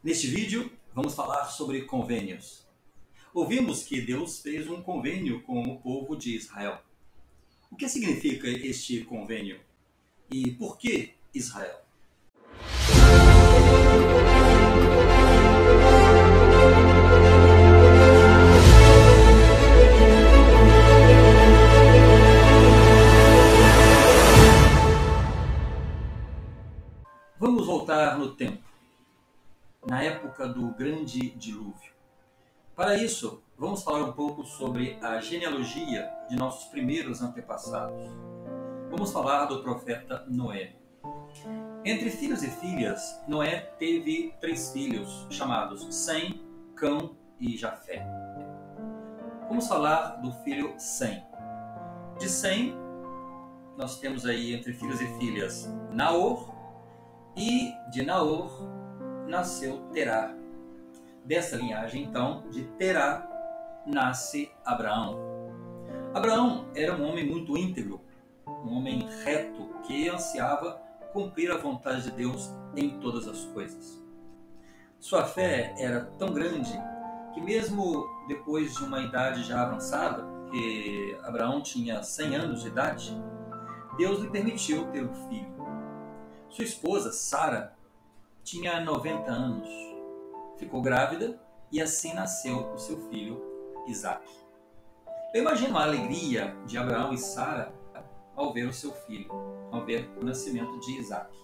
Neste vídeo, vamos falar sobre convênios. Ouvimos que Deus fez um convênio com o povo de Israel. O que significa este convênio? E por que Israel? Vamos voltar no tempo, na época do grande dilúvio. Para isso, vamos falar um pouco sobre a genealogia de nossos primeiros antepassados. Vamos falar do profeta Noé. Entre filhos e filhas, Noé teve 3 filhos, chamados Sem, Cão e Jafé. Vamos falar do filho Sem. De Sem, nós temos aí entre filhos e filhas Naor, e de Naor nasceu Terá. Dessa linhagem, então, de Terá, nasce Abraão. Abraão era um homem muito íntegro, um homem reto, que ansiava cumprir a vontade de Deus em todas as coisas. Sua fé era tão grande que mesmo depois de uma idade já avançada, que Abraão tinha 100 anos de idade, Deus lhe permitiu ter um filho. Sua esposa, Sara, tinha 90 anos. Ficou grávida e assim nasceu o seu filho, Isaque. Eu imagino a alegria de Abraão e Sara ao ver o seu filho, ao ver o nascimento de Isaque.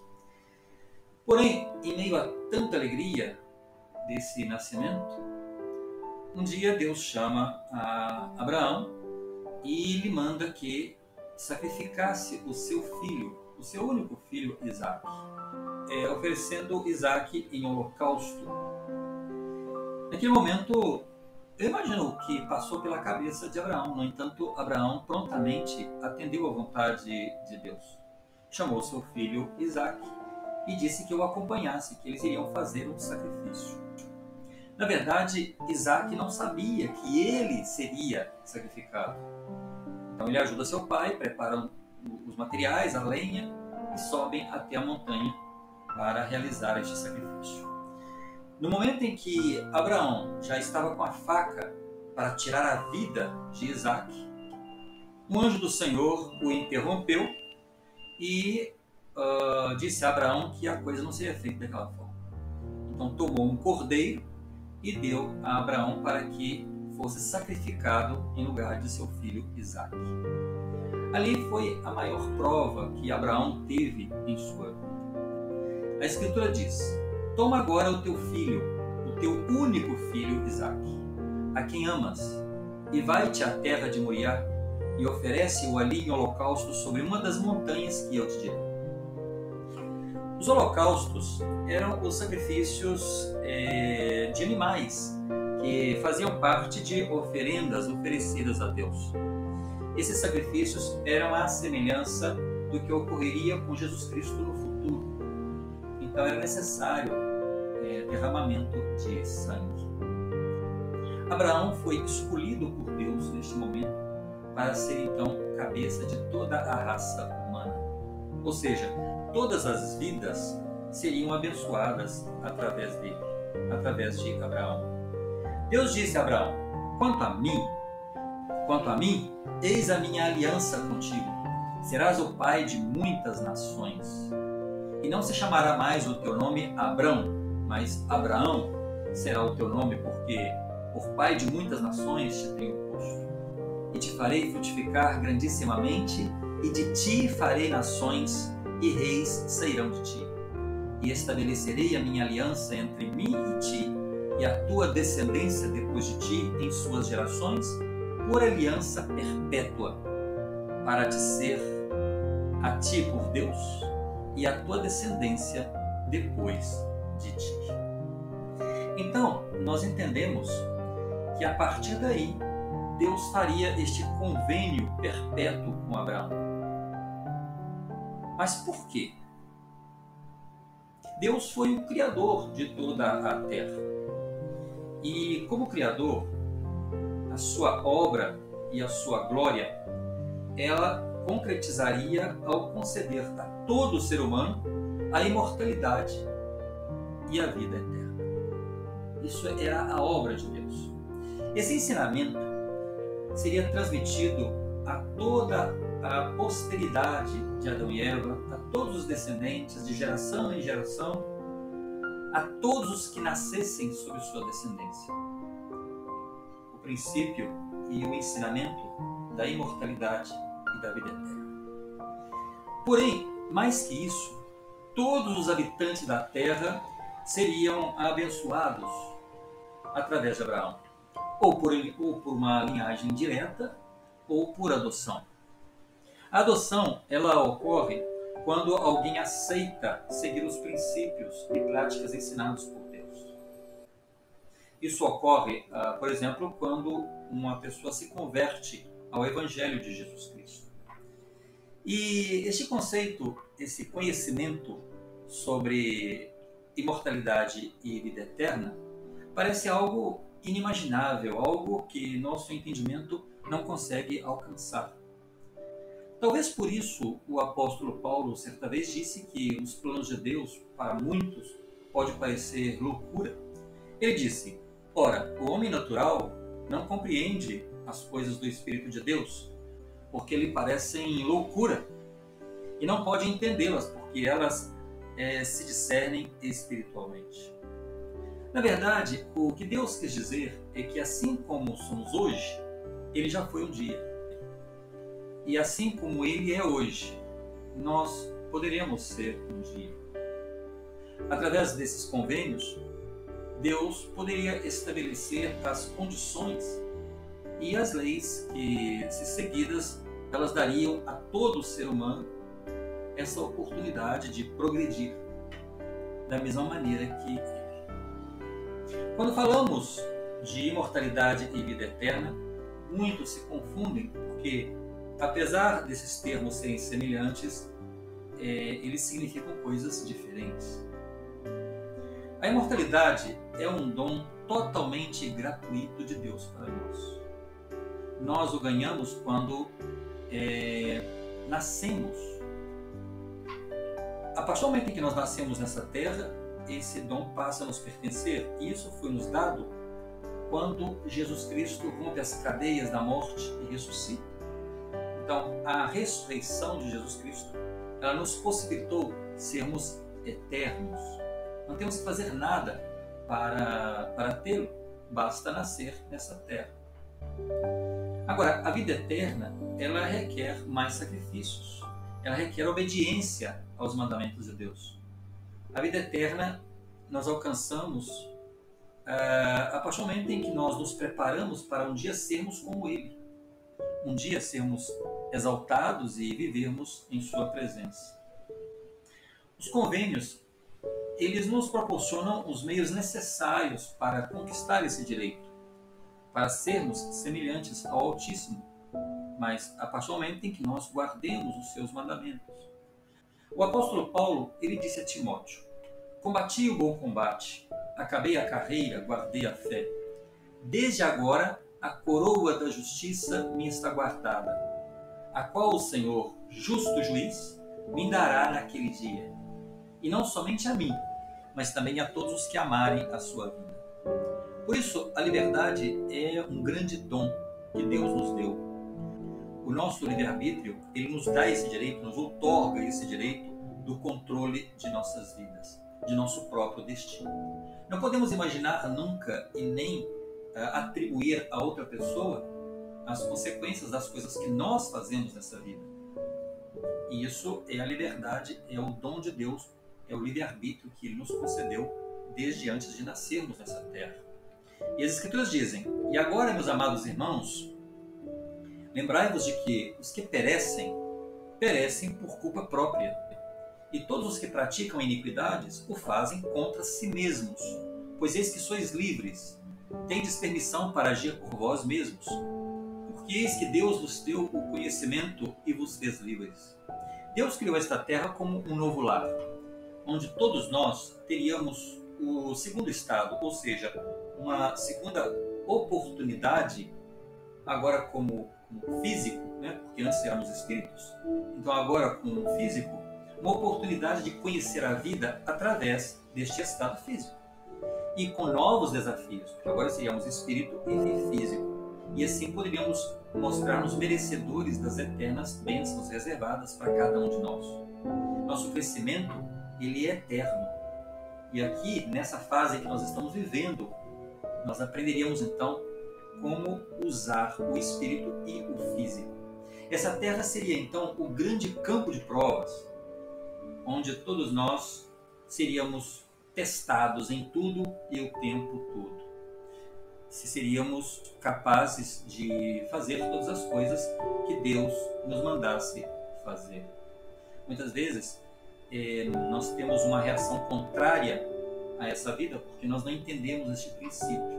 Porém, em meio a tanta alegria desse nascimento, um dia Deus chama a Abraão e lhe manda que sacrificasse o seu filho, o seu único filho, Isaque, oferecendo Isaque em holocausto. Naquele momento, eu imagino o que passou pela cabeça de Abraão. No entanto, Abraão prontamente atendeu à vontade de Deus. Chamou seu filho Isaque e disse que o acompanhasse, que eles iriam fazer um sacrifício. Na verdade, Isaque não sabia que ele seria sacrificado. Então ele ajuda seu pai, prepara os materiais, a lenha, e sobem até a montanha para realizar este sacrifício. No momento em que Abraão já estava com a faca para tirar a vida de Isaque, um anjo do Senhor o interrompeu e disse a Abraão que a coisa não seria feita daquela forma. Então tomou um cordeiro e deu a Abraão para que fosse sacrificado em lugar de seu filho Isaque. Ali foi a maior prova que Abraão teve em sua vida. A Escritura diz: toma agora o teu filho, o teu único filho Isaque, a quem amas, e vai-te à terra de Moriá e oferece-o ali em holocausto sobre uma das montanhas que eu te direi. Os holocaustos eram os sacrifícios de animais que faziam parte de oferendas oferecidas a Deus. Esses sacrifícios eram a semelhança do que ocorreria com Jesus Cristo no futuro. Então era necessário derramamento de sangue. Abraão foi escolhido por Deus neste momento para ser então cabeça de toda a raça humana. Ou seja, todas as vidas seriam abençoadas através dele, através de Abraão. Deus disse a Abraão: quanto a mim, eis a minha aliança contigo. Serás o pai de muitas nações. E não se chamará mais o teu nome Abrão, mas Abraão será o teu nome, porque por pai de muitas nações te tenho posto. E te farei frutificar grandissimamente, e de ti farei nações, e reis sairão de ti. E estabelecerei a minha aliança entre mim e ti, e a tua descendência depois de ti em suas gerações, por aliança perpétua, para te ser a ti por Deus e a tua descendência depois de ti. Então, nós entendemos que a partir daí, Deus faria este convênio perpétuo com Abraão. Mas por quê? Deus foi o Criador de toda a terra. E como Criador, a sua obra e a sua glória, ela concretizaria ao conceder a todo ser humano a imortalidade e a vida eterna. Isso era a obra de Deus. Esse ensinamento seria transmitido a toda a posteridade de Adão e Eva, a todos os descendentes, de geração em geração, a todos os que nascessem sob sua descendência. O princípio e o ensinamento da imortalidade e da vida eterna. Porém, mais que isso, todos os habitantes da terra seriam abençoados através de Abraão, ou por uma linhagem direta, ou por adoção. A adoção, ela ocorre quando alguém aceita seguir os princípios e práticas ensinados por Deus. Isso ocorre, por exemplo, quando uma pessoa se converte ao Evangelho de Jesus Cristo. E este conceito, esse conhecimento sobre imortalidade e vida eterna, parece algo inimaginável, algo que nosso entendimento não consegue alcançar. Talvez por isso o apóstolo Paulo certa vez disse que os planos de Deus, para muitos, pode parecer loucura. Ele disse: ora, o homem natural não compreende as coisas do Espírito de Deus, porque lhe parecem loucura, e não pode entendê-las, porque elas se discernem espiritualmente. Na verdade, o que Deus quis dizer é que assim como somos hoje, Ele já foi um dia. E assim como Ele é hoje, nós poderemos ser um dia. Através desses convênios, Deus poderia estabelecer as condições e as leis que, se seguidas, elas dariam a todo ser humano essa oportunidade de progredir da mesma maneira que ele. Quando falamos de imortalidade e vida eterna, muitos se confundem porque, apesar desses termos serem semelhantes, eles significam coisas diferentes. A imortalidade é um dom totalmente gratuito de Deus para nós. Nós o ganhamos quando nascemos. A partir do momento em que nós nascemos nessa terra, esse dom passa a nos pertencer. E isso foi nos dado quando Jesus Cristo rompe as cadeias da morte e ressuscita. Então, a ressurreição de Jesus Cristo, ela nos possibilitou sermos eternos. Não temos que fazer nada para tê-lo, basta nascer nessa terra. Agora, a vida eterna, ela requer mais sacrifícios, ela requer obediência aos mandamentos de Deus. A vida eterna nós alcançamos a partir do momento em que nós nos preparamos para um dia sermos como Ele, um dia sermos exaltados e vivermos em Sua presença. Os convênios, eles nos proporcionam os meios necessários para conquistar esse direito, para sermos semelhantes ao Altíssimo, mas a partir do momento em que nós guardemos os seus mandamentos. O apóstolo Paulo, ele disse a Timóteo: combati o bom combate, acabei a carreira, guardei a fé. Desde agora a coroa da justiça me está guardada, a qual o Senhor, justo juiz, me dará naquele dia. E não somente a mim, mas também a todos os que amarem a sua vida. Por isso, a liberdade é um grande dom que Deus nos deu. O nosso livre-arbítrio, ele nos dá esse direito, nos outorga esse direito do controle de nossas vidas, de nosso próprio destino. Não podemos imaginar nunca e nem atribuir a outra pessoa as consequências das coisas que nós fazemos nessa vida. E isso é a liberdade, é o dom de Deus, é o livre-arbítrio que Ele nos concedeu desde antes de nascermos nessa terra. E as Escrituras dizem: e agora, meus amados irmãos, lembrai-vos de que os que perecem, perecem por culpa própria, e todos os que praticam iniquidades o fazem contra si mesmos, pois eis que sois livres, tendes permissão para agir por vós mesmos, porque eis que Deus vos deu o conhecimento e vos fez livres. Deus criou esta terra como um novo lar, onde todos nós teríamos o segundo estado, ou seja, uma segunda oportunidade, agora como físico, né? Porque antes éramos espíritos, então agora como físico, uma oportunidade de conhecer a vida através deste estado físico. e com novos desafios, porque agora seríamos espírito e físico. E assim poderíamos mostrar-nos merecedores das eternas bênçãos reservadas para cada um de nós. Nosso crescimento, ele é eterno. E aqui, nessa fase que nós estamos vivendo, nós aprenderíamos então como usar o espírito e o físico. Essa terra seria então o grande campo de provas, onde todos nós seríamos testados em tudo e o tempo todo. Se seríamos capazes de fazer todas as coisas que Deus nos mandasse fazer. Muitas vezes nós temos uma reação contrária a essa vida porque nós não entendemos este princípio.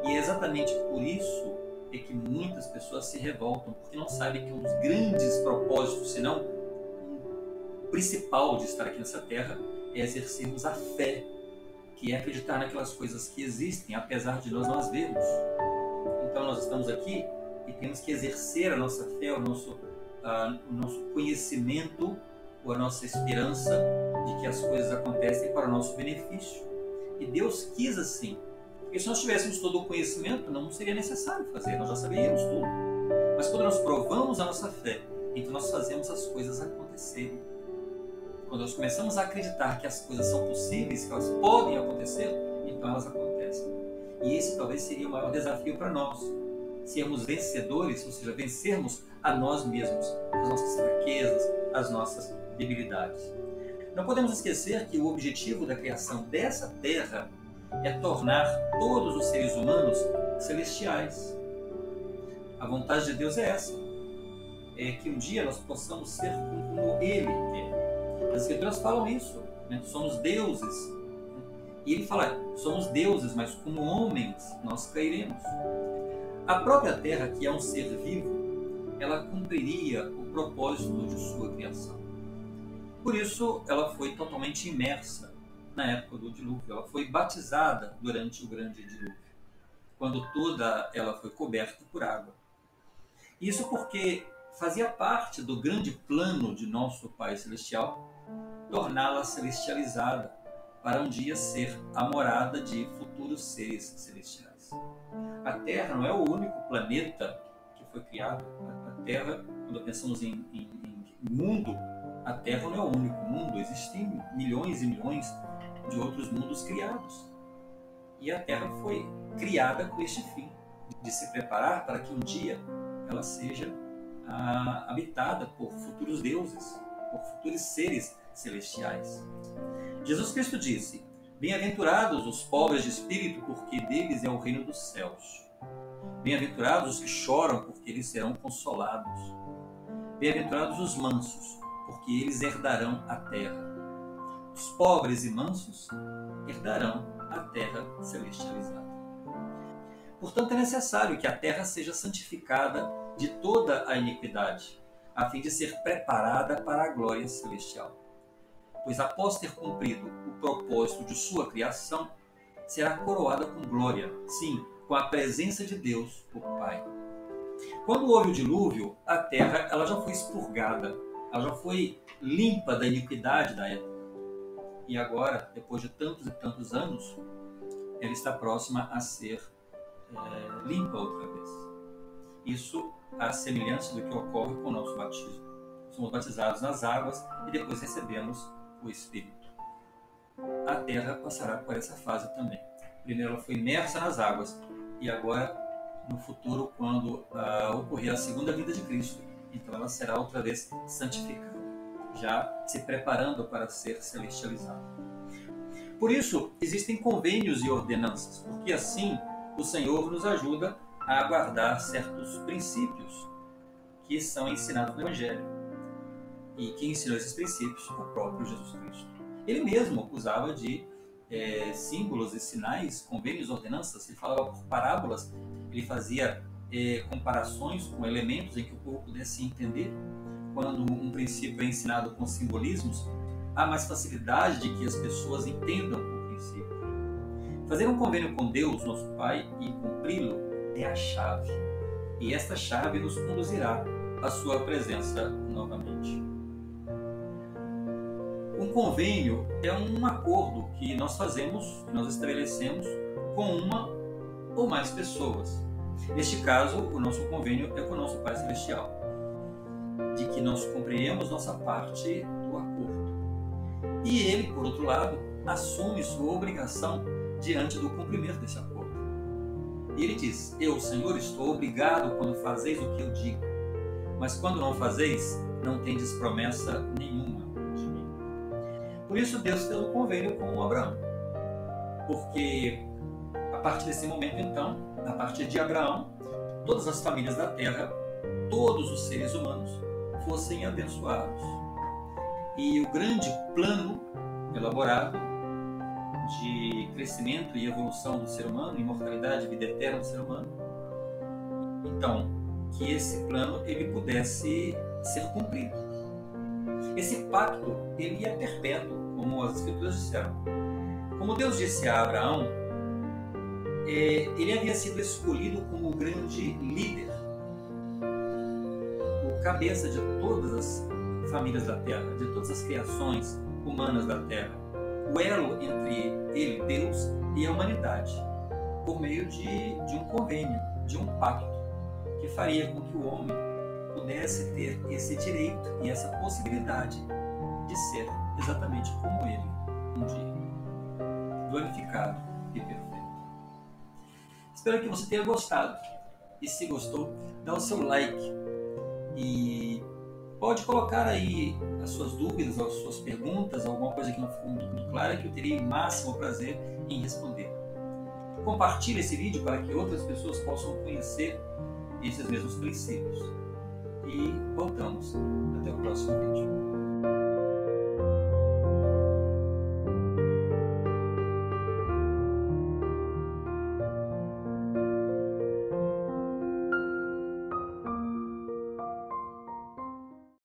E é exatamente por isso que muitas pessoas se revoltam, porque não sabem que um dos grandes propósitos, se não o principal de estar aqui nessa terra, é exercermos a fé, que é acreditar naquelas coisas que existem, apesar de nós não as vermos. Então nós estamos aqui e temos que exercer a nossa fé, o nosso conhecimento, ou a nossa esperança de que as coisas acontecem para o nosso benefício. E Deus quis assim. Porque se nós tivéssemos todo o conhecimento, não seria necessário fazer, nós já saberíamos tudo. Mas quando nós provamos a nossa fé, então nós fazemos as coisas acontecerem. Quando nós começamos a acreditar que as coisas são possíveis, que elas podem acontecer, então elas acontecem. E esse talvez seria o maior desafio para nós. Sermos vencedores, ou seja, vencermos a nós mesmos, as nossas fraquezas, as nossas debilidades. Não podemos esquecer que o objetivo da criação dessa terra é tornar todos os seres humanos celestiais. A vontade de Deus é essa. É que um dia nós possamos ser como Ele é. As Escrituras falam isso, né? Somos deuses. E Ele fala, somos deuses, mas como homens nós cairemos. A própria terra, que é um ser vivo, ela cumpriria o propósito de sua criação. Por isso, ela foi totalmente imersa na época do dilúvio. Ela foi batizada durante o grande dilúvio, quando toda ela foi coberta por água. Isso porque fazia parte do grande plano de nosso Pai Celestial torná-la celestializada, para um dia ser a morada de futuros seres celestiais. A Terra não é o único planeta que foi criado. A Terra, quando pensamos em mundo, a Terra não é o único mundo. Existem milhões e milhões de outros mundos criados. E a Terra foi criada com este fim, de se preparar para que um dia ela seja habitada por futuros deuses, por futuros seres celestiais. Jesus Cristo disse: bem-aventurados os pobres de espírito, porque deles é o reino dos céus. Bem-aventurados os que choram, porque eles serão consolados. Bem-aventurados os mansos, porque eles herdarão a terra. Os pobres e mansos herdarão a terra celestializada. Portanto, é necessário que a terra seja santificada de toda a iniquidade, a fim de ser preparada para a glória celestial. Pois após ter cumprido o propósito de sua criação, será coroada com glória, sim, com a presença de Deus, o Pai. Quando houve o dilúvio, a terra ela já foi expurgada, ela já foi limpa da iniquidade da época. E agora, depois de tantos e tantos anos, ela está próxima a ser limpa outra vez. Isso à semelhança do que ocorre com o nosso batismo. Somos batizados nas águas e depois recebemos o Espírito. A terra passará por essa fase também. Primeiro ela foi imersa nas águas e agora, no futuro, quando ocorrer a segunda vinda de Cristo, então ela será outra vez santificada, já se preparando para ser celestializada. Por isso, existem convênios e ordenanças, porque assim o Senhor nos ajuda a guardar certos princípios que são ensinados no Evangelho. E quem ensinou esses princípios? O próprio Jesus Cristo. Ele mesmo usava de símbolos e sinais, convênios, ordenanças. Ele falava por parábolas, ele fazia comparações com elementos em que o povo pudesse entender. Quando um princípio é ensinado com simbolismos, há mais facilidade de que as pessoas entendam o princípio. Fazer um convênio com Deus, nosso Pai, e cumpri-lo é a chave. E esta chave nos conduzirá à sua presença novamente. Um convênio é um acordo que nós fazemos, que nós estabelecemos com uma ou mais pessoas. Neste caso, o nosso convênio é com o nosso Pai Celestial, de que nós cumpriremos nossa parte do acordo. E Ele, por outro lado, assume sua obrigação diante do cumprimento desse acordo. E Ele diz: eu, Senhor, estou obrigado quando fazeis o que eu digo, mas quando não fazeis, não tendes promessa nenhuma de mim. Por isso Deus fez um convênio com Abraão, porque a partir desse momento, então, a partir de Abraão, todas as famílias da terra, todos os seres humanos fossem abençoados. E o grande plano elaborado de crescimento e evolução do ser humano, imortalidade, vida eterna do ser humano, então, que esse plano ele pudesse ser cumprido. Esse pacto ele é perpétuo, como as Escrituras disseram. Como Deus disse a Abraão, ele havia sido escolhido como o grande líder, o cabeça de todas as famílias da terra, de todas as criações humanas da terra, o elo entre ele, Deus, e a humanidade, por meio de um convênio, de um pacto, que faria com que o homem pudesse ter esse direito e essa possibilidade de ser exatamente como ele um dia, glorificado e perfeito. Espero que você tenha gostado, e se gostou, dá o seu like e pode colocar aí as suas dúvidas, as suas perguntas, alguma coisa que não ficou muito clara, que eu teria o máximo prazer em responder. Compartilhe esse vídeo para que outras pessoas possam conhecer esses mesmos princípios. E voltamos. Até o próximo vídeo.